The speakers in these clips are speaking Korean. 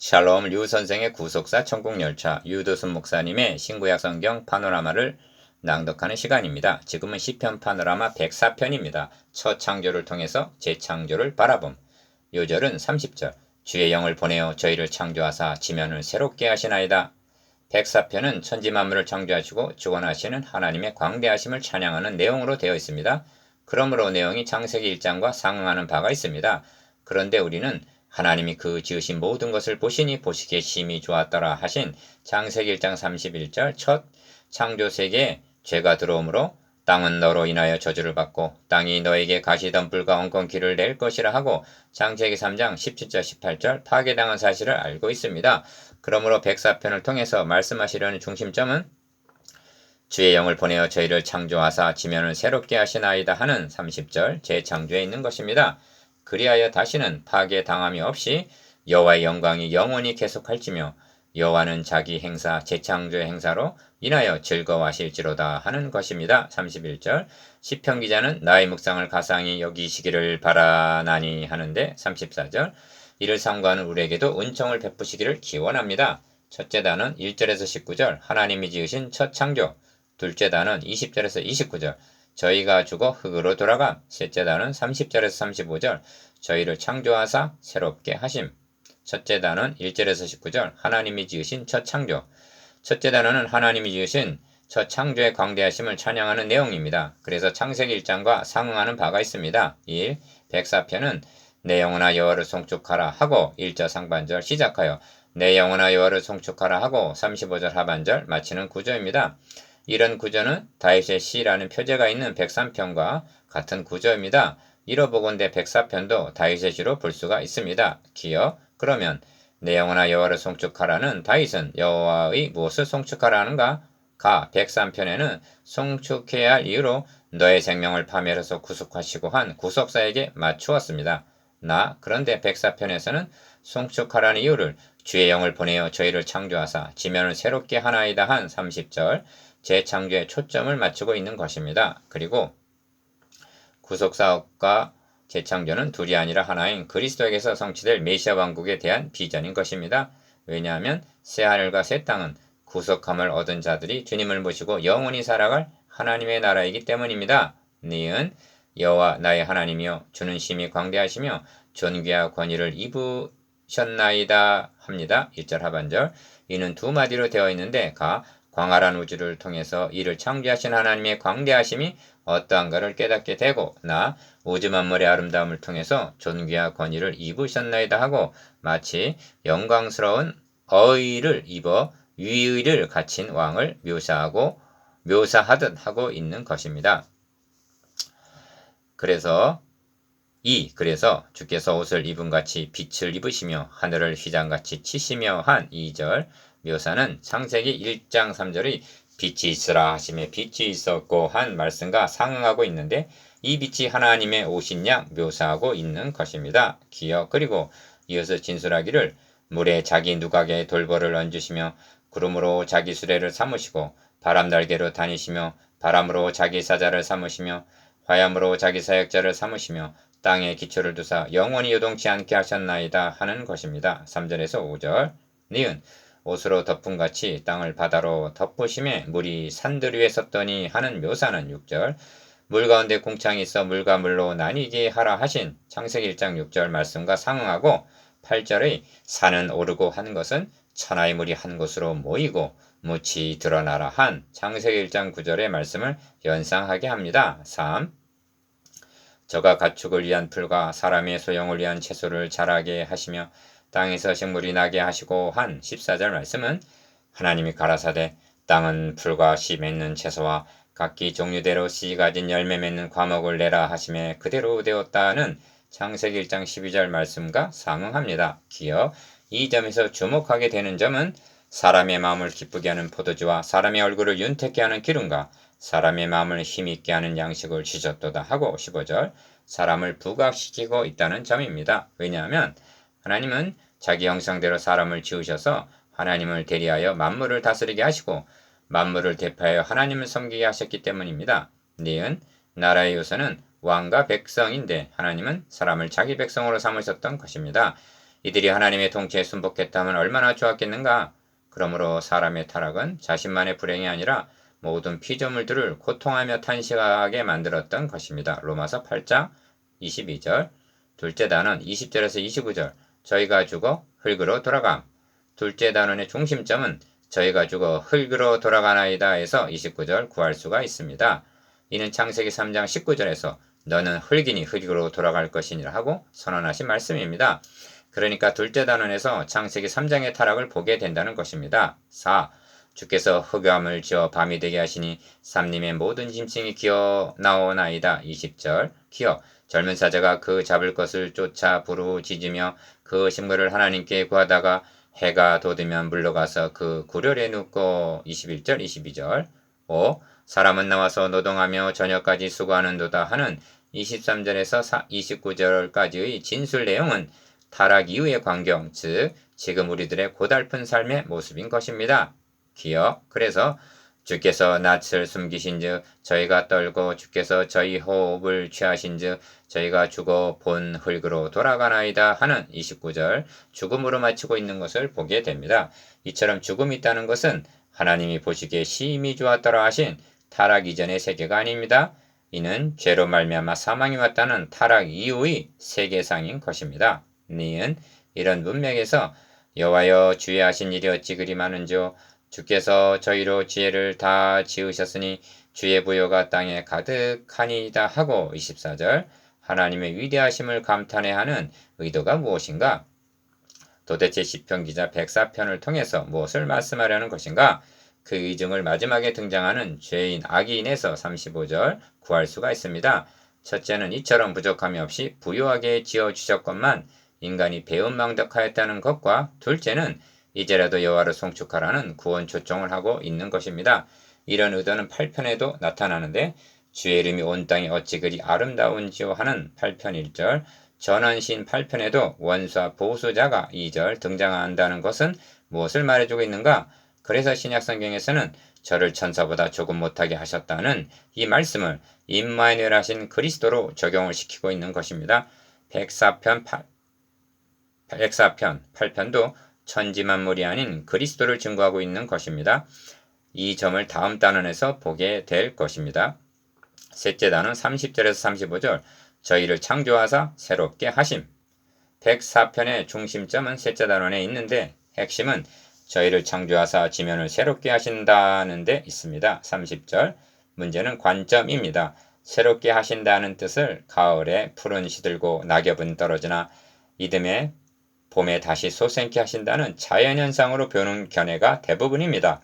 샬롬 류 선생의 구속사 천국열차 유도순 목사님의 신구약 성경 파노라마를 낭독하는 시간입니다. 지금은 시편 파노라마 104편입니다. 첫 창조를 통해서 재창조를 바라봄. 요절은 30절. 주의 영을 보내어 저희를 창조하사 지면을 새롭게 하시나이다. 104편은 천지만물을 창조하시고 주관하시는 하나님의 광대하심을 찬양하는 내용으로 되어 있습니다. 그러므로 내용이 창세기 1장과 상응하는 바가 있습니다. 그런데 우리는 하나님이 그 지으신 모든 것을 보시니 보시기에 심히 좋았더라 하신 창세기 1장 31절 첫 창조 세계에 죄가 들어오므로 땅은 너로 인하여 저주를 받고 땅이 너에게 가시덤불과 엉겅퀴를 낼 것이라 하고 창세기 3장 17절 18절 파괴당한 사실을 알고 있습니다. 그러므로 104편을 통해서 말씀하시려는 중심점은 주의 영을 보내어 저희를 창조하사 지면을 새롭게 하시나이다 하는 30절 재창조에 있는 것입니다. 그리하여 다시는 파괴당함이 없이 여호와의 영광이 영원히 계속할지며 여호와는 자기 행사 재창조의 행사로 인하여 즐거워하실지로다 하는 것입니다. 31절 시편 기자는 나의 묵상을 가상히 여기시기를 바라나니 하는데 34절 이를 삼가하는 우리에게도 은총을 베푸시기를 기원합니다. 첫째 단은 1절에서 19절 하나님이 지으신 첫 창조, 둘째 단은 20절에서 29절 저희가 죽어 흙으로 돌아감, 셋째 단은 30절에서 35절 저희를 창조하사 새롭게 하심. 첫째 단은 1절에서 19절 하나님이 지으신 첫 창조. 첫째 단어는 하나님이 지으신 첫 창조의 광대하심을 찬양하는 내용입니다. 그래서 창세기 1장과 상응하는 바가 있습니다. 1. 104편은 내 영혼아 여호와를 송축하라 하고 1절 상반절 시작하여 내 영혼아 여호와를 송축하라 하고 35절 하반절 마치는 구조입니다. 이런 구조는 다윗의 시라는 표제가 있는 103편과 같은 구조입니다. 이로보건대 104편도 다윗의 시로 볼 수가 있습니다. 기여 그러면 내 영혼아 여호와를 송축하라는 다윗은 여호와의 무엇을 송축하라 하는가? 가 103편에는 송축해야 할 이유로 너의 생명을 파멸해서 구속하시고 한 구속사에게 맞추었습니다. 그런데 104편에서는 송축하라는 이유를 주의 영을 보내어 저희를 창조하사 지면을 새롭게 하나이다 한 30절 재창조에 초점을 맞추고 있는 것입니다. 그리고 구속사업과 재창조는 둘이 아니라 하나인 그리스도에게서 성취될 메시아 왕국에 대한 비전인 것입니다. 왜냐하면 새하늘과 새 땅은 구속함을 얻은 자들이 주님을 모시고 영원히 살아갈 하나님의 나라이기 때문입니다. 니은 여호와 나의 하나님이여 주는 심히 광대하시며 존귀와 권위를 입으셨나이다 합니다. 1절 하반절 이는 두 마디로 되어 있는데 광활한 우주를 통해서 이를 창조하신 하나님의 광대하심이 어떠한가를 깨닫게 되고 우주 만물의 아름다움을 통해서 존귀와 권위를 입으셨나이다 하고 마치 영광스러운 어의를 입어 위의를 갖춘 왕을 묘사하듯 하고 있는 것입니다. 그래서 주께서 옷을 입음같이 빛을 입으시며 하늘을 휘장같이 치시며 한 2절 묘사는 창세기 1장 3절의 빛이 있으라 하심에 빛이 있었고 한 말씀과 상응하고 있는데 이 빛이 하나님의 옷인 양 묘사하고 있는 것입니다. 그리고 이어서 진술하기를 물에 자기 누각에 돌벌을 얹으시며 구름으로 자기 수레를 삼으시고 바람 날개로 다니시며 바람으로 자기 사자를 삼으시며 화염으로 자기 사역자를 삼으시며 땅에 기초를 두사 영원히 요동치 않게 하셨나이다 하는 것입니다. 3절에서 5절 니은 옷으로 덮음같이 땅을 바다로 덮으심에 물이 산들 위에 섰더니 하는 묘사는 6절 물 가운데 궁창이 있어 물과 물로 나뉘게 하라 하신 창세기 1장 6절 말씀과 상응하고 8절의 산은 오르고 한 것은 천하의 물이 한 곳으로 모이고 묻이 드러나라 한 창세기 1장 9절의 말씀을 연상하게 합니다. 3. 저가 가축을 위한 풀과 사람의 소용을 위한 채소를 자라게 하시며 땅에서 식물이 나게 하시고 한 14절 말씀은 하나님이 가라사대 땅은 풀과 씨 맺는 채소와 각기 종류대로 씨 가진 열매 맺는 과목을 내라 하심에 그대로 되었다는 창세기 1장 12절 말씀과 상응합니다. 이 점에서 주목하게 되는 점은 사람의 마음을 기쁘게 하는 포도주와 사람의 얼굴을 윤택게 하는 기름과 사람의 마음을 힘있게 하는 양식을 주셨도다 하고 15절 사람을 부각시키고 있다는 점입니다. 왜냐하면 하나님은 자기 형상대로 사람을 지으셔서 하나님을 대리하여 만물을 다스리게 하시고 만물을 대표하여 하나님을 섬기게 하셨기 때문입니다. 니은 나라의 요소는 왕과 백성인데 하나님은 사람을 자기 백성으로 삼으셨던 것입니다. 이들이 하나님의 통치에 순복했다면 얼마나 좋았겠는가. 그러므로 사람의 타락은 자신만의 불행이 아니라 모든 피조물들을 고통하며 탄식하게 만들었던 것입니다. 로마서 8장 22절. 둘째 단원 20절에서 29절. 저희가 죽어 흙으로 돌아감. 둘째 단원의 중심점은 저희가 죽어 흙으로 돌아가나이다 에서 29절 구할 수가 있습니다. 이는 창세기 3장 19절에서 너는 흙이니 흙으로 돌아갈 것이니라 하고 선언하신 말씀입니다. 그러니까 둘째 단원에서 창세기 3장의 타락을 보게 된다는 것입니다. 4. 주께서 흑암을 지어 밤이 되게 하시니 삼림의 모든 짐승이 기어 나오나이다. 20절. 기어 젊은 사자가 그 잡을 것을 쫓아 부르짖으며 그 식물을 하나님께 구하다가 해가 돋으면 물러가서 그 구렬에 눕고 21절 22절. 5. 사람은 나와서 노동하며 저녁까지 수고하는도다 하는 23절에서 29절까지의 진술 내용은 타락 이후의 광경, 즉 지금 우리들의 고달픈 삶의 모습인 것입니다. 기억. 그래서 주께서 낯을 숨기신즉 저희가 떨고 주께서 저희 호흡을 취하신즉 저희가 죽어 본 흙으로 돌아가나이다 하는 29절 죽음으로 마치고 있는 것을 보게 됩니다. 이처럼 죽음이 있다는 것은 하나님이 보시기에 심히 좋았더라 하신 타락 이전의 세계가 아닙니다. 이는 죄로 말미암아 사망이 왔다는 타락 이후의 세계상인 것입니다. 니은 이런 문맥에서 여호와여 주의 하신 일이 어찌 그리 많은지요. 주께서 저희로 지혜를 다 지으셨으니 주의 부여가 땅에 가득하니이다 하고 24절 하나님의 위대하심을 감탄해하는 의도가 무엇인가? 도대체 시편 기자 104편을 통해서 무엇을 말씀하려는 것인가? 그 의중을 마지막에 등장하는 죄인 악인에서 35절 구할 수가 있습니다. 첫째는 이처럼 부족함이 없이 부유하게 지어주셨건만 인간이 배은망덕하였다는 것과 둘째는 이제라도 여호와를 송축하라는 구원 초청을 하고 있는 것입니다. 이런 의도는 8편에도 나타나는데 주의 이름이 온 땅에 어찌 그리 아름다운지요 하는 8편 1절 전원신 8편에도 원수와 보수자가 2절 등장한다는 것은 무엇을 말해주고 있는가? 그래서 신약성경에서는 저를 천사보다 조금 못하게 하셨다는 이 말씀을 임마누엘 하신 그리스도로 적용을 시키고 있는 것입니다. 104편 8편도 천지만물이 아닌 그리스도를 증거하고 있는 것입니다. 이 점을 다음 단원에서 보게 될 것입니다. 셋째 단원 30절에서 35절 저희를 창조하사 새롭게 하심. 104편의 중심점은 셋째 단원에 있는데 핵심은 저희를 창조하사 지면을 새롭게 하신다는 데 있습니다. 30절 문제는 관점입니다. 새롭게 하신다는 뜻을 가을에 푸른 시들고 낙엽은 떨어지나 이듬해 봄에 다시 솟생케 하신다는 자연현상으로 보는 견해가 대부분입니다.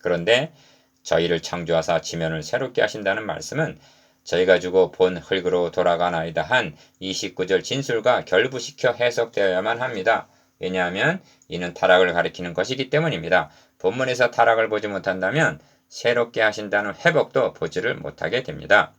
그런데 저희를 창조하사 지면을 새롭게 하신다는 말씀은 저희가 주고 본 흙으로 돌아가나이다 한 29절 진술과 결부시켜 해석되어야만 합니다. 왜냐하면 이는 타락을 가리키는 것이기 때문입니다. 본문에서 타락을 보지 못한다면 새롭게 하신다는 회복도 보지를 못하게 됩니다.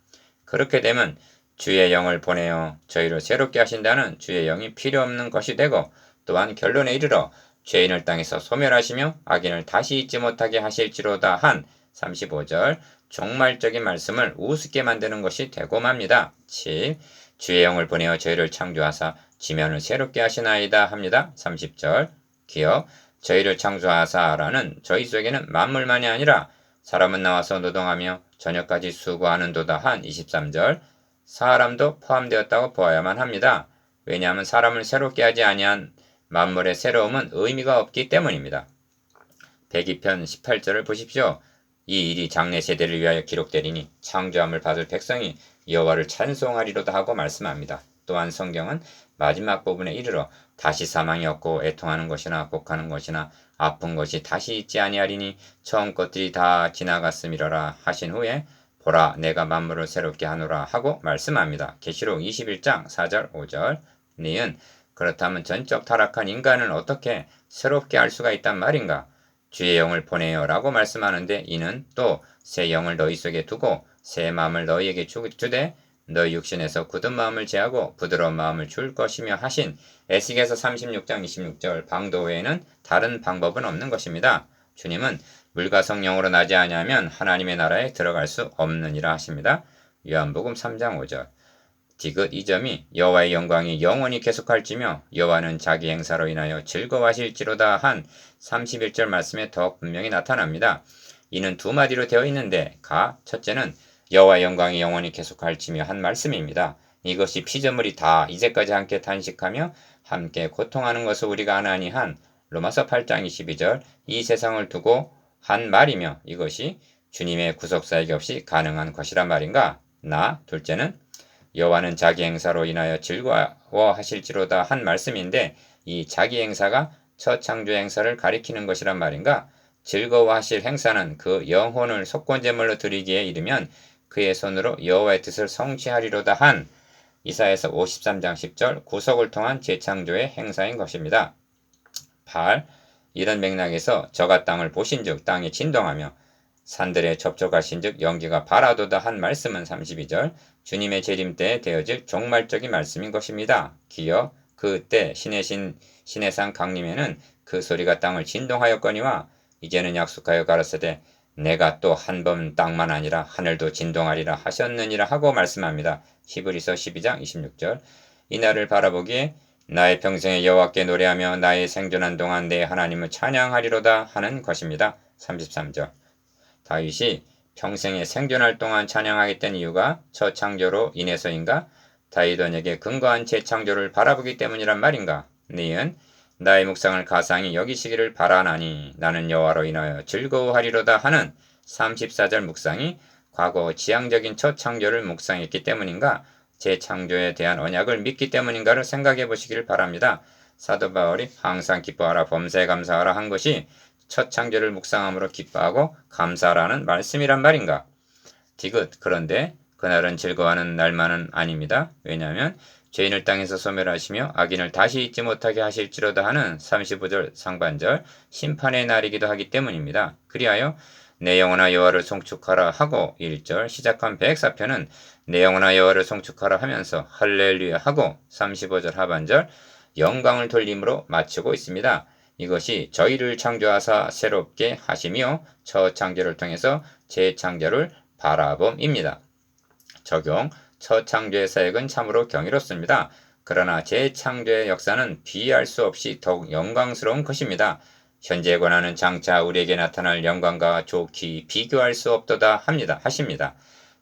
그렇게 되면 주의 영을 보내어 저희를 새롭게 하신다는 주의 영이 필요 없는 것이 되고 또한 결론에 이르러 죄인을 땅에서 소멸하시며 악인을 다시 잊지 못하게 하실지로다 한 35절 종말적인 말씀을 우습게 만드는 것이 되고 맙니다. 7. 주의 영을 보내어 저희를 창조하사 지면을 새롭게 하시나이다 합니다. 30절 기억 저희를 창조하사라는 저희 속에는 만물만이 아니라 사람은 나와서 노동하며 저녁까지 수고하는도다 한 23절 사람도 포함되었다고 보아야만 합니다. 왜냐하면 사람을 새롭게 하지 아니한 만물의 새로움은 의미가 없기 때문입니다. 102편 18절을 보십시오. 이 일이 장래 세대를 위하여 기록되리니 창조함을 받을 백성이 여호와를 찬송하리로다 하고 말씀합니다. 또한 성경은 마지막 부분에 이르러 다시 사망이 없고 애통하는 것이나 곡하는 것이나 아픈 것이 다시 있지 아니하리니 처음 것들이 다 지나갔음이러라 하신 후에 보라 내가 만물을 새롭게 하노라 하고 말씀합니다. 계시록 21장 4절 5절 니은 그렇다면 전적 타락한 인간을 어떻게 새롭게 할 수가 있단 말인가? 주의 영을 보내요 라고 말씀하는데 이는 또 새 영을 너희 속에 두고 새 마음을 너희에게 주되 너희 육신에서 굳은 마음을 제하고 부드러운 마음을 줄 것이며 하신 에스겔서 36장 26절 방도 외에는 다른 방법은 없는 것입니다. 주님은 물과 성령으로 나지 아니하면 하나님의 나라에 들어갈 수 없느니라 하십니다. 요한복음 3장 5절 디귿 이 점이 여호와의 영광이 영원히 계속할지며 여호와는 자기 행사로 인하여 즐거워하실지로다 한 31절 말씀에 더 분명히 나타납니다. 이는 두 마디로 되어 있는데 첫째는 여호와의 영광이 영원히 계속할지며 한 말씀입니다. 이것이 피조물이 다 이제까지 함께 탄식하며 함께 고통하는 것을 우리가 아나니 한 로마서 8장 22절 이 세상을 두고 한 말이며 이것이 주님의 구속사역 없이 가능한 것이란 말인가? 둘째는 여호와는 자기 행사로 인하여 즐거워하실지로다 한 말씀인데 이 자기 행사가 첫 창조 행사를 가리키는 것이란 말인가? 즐거워하실 행사는 그 영혼을 속건제물로 드리기에 이르면 그의 손으로 여호와의 뜻을 성취하리로다 한 이사야서 53장 10절 구속을 통한 재창조의 행사인 것입니다. 이런 맥락에서 저가 땅을 보신즉 땅이 진동하며 산들에 접촉하신즉 연기가 바라도다 한 말씀은 32절 주님의 재림 때에 되어질 종말적인 말씀인 것입니다. 기여 그때 신의 산 강림에는 그 소리가 땅을 진동하였거니와 이제는 약속하여 가라사대 내가 또 한 번 땅만 아니라 하늘도 진동하리라 하셨느니라 하고 말씀합니다. 히브리서 12장 26절 이날을 바라보기에 나의 평생에 여호와께 노래하며 나의 생존한 동안 내 하나님을 찬양하리로다 하는 것입니다. 33절 다윗이 평생에 생존할 동안 찬양하겠다는 이유가 첫 창조로 인해서인가? 다윗 언약의 근거한 재창조를 바라보기 때문이란 말인가? 니은 나의 묵상을 가상히 여기시기를 바라나니 나는 여호와로 인하여 즐거워하리로다 하는 34절 묵상이 과거 지향적인 첫 창조를 묵상했기 때문인가? 재창조에 대한 언약을 믿기 때문인가를 생각해 보시길 바랍니다. 사도 바울이 항상 기뻐하라 범사에 감사하라 한 것이 첫 창조를 묵상함으로 기뻐하고 감사하라는 말씀이란 말인가? 디귿 그런데 그날은 즐거워하는 날만은 아닙니다. 왜냐하면 죄인을 땅에서 소멸하시며 악인을 다시 잊지 못하게 하실지로다 하는 35절 상반절 심판의 날이기도 하기 때문입니다. 그리하여 내 영혼아 여호와를 송축하라 하고 1절 시작한 104편은 내 영혼아 여호와를 송축하라 하면서 할렐루야 하고 35절 하반절 영광을 돌림으로 마치고 있습니다. 이것이 저희를 창조하사 새롭게 하시며 첫 창조를 통해서 재창조를 바라봄입니다. 적용 첫 창조의 사역은 참으로 경이롭습니다. 그러나 재창조의 역사는 비할 수 없이 더욱 영광스러운 것입니다. 현재에 관하는 장차 우리에게 나타날 영광과 좋게 비교할 수 없도다 하십니다.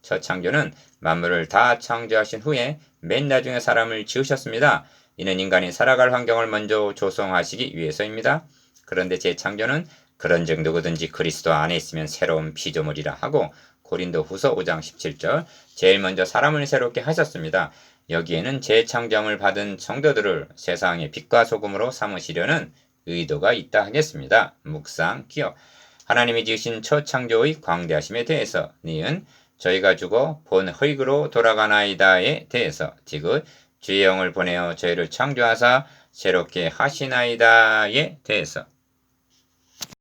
첫 창조는 만물을 다 창조하신 후에 맨 나중에 사람을 지으셨습니다. 이는 인간이 살아갈 환경을 먼저 조성하시기 위해서입니다. 그런데 재창조는 그런즉 누구든지 그리스도 안에 있으면 새로운 피조물이라 하고 고린도 후서 5장 17절 제일 먼저 사람을 새롭게 하셨습니다. 여기에는 재창조함을 받은 성도들을 세상의 빛과 소금으로 삼으시려는 의도가 있다 하겠습니다. 묵상, 기억 하나님이 지으신 첫 창조의 광대하심에 대해서 니은 저희가 죽어 본 흙으로 돌아가나이다에 대해서 디귿 주의 영을 보내어 저희를 창조하사 새롭게 하시나이다에 대해서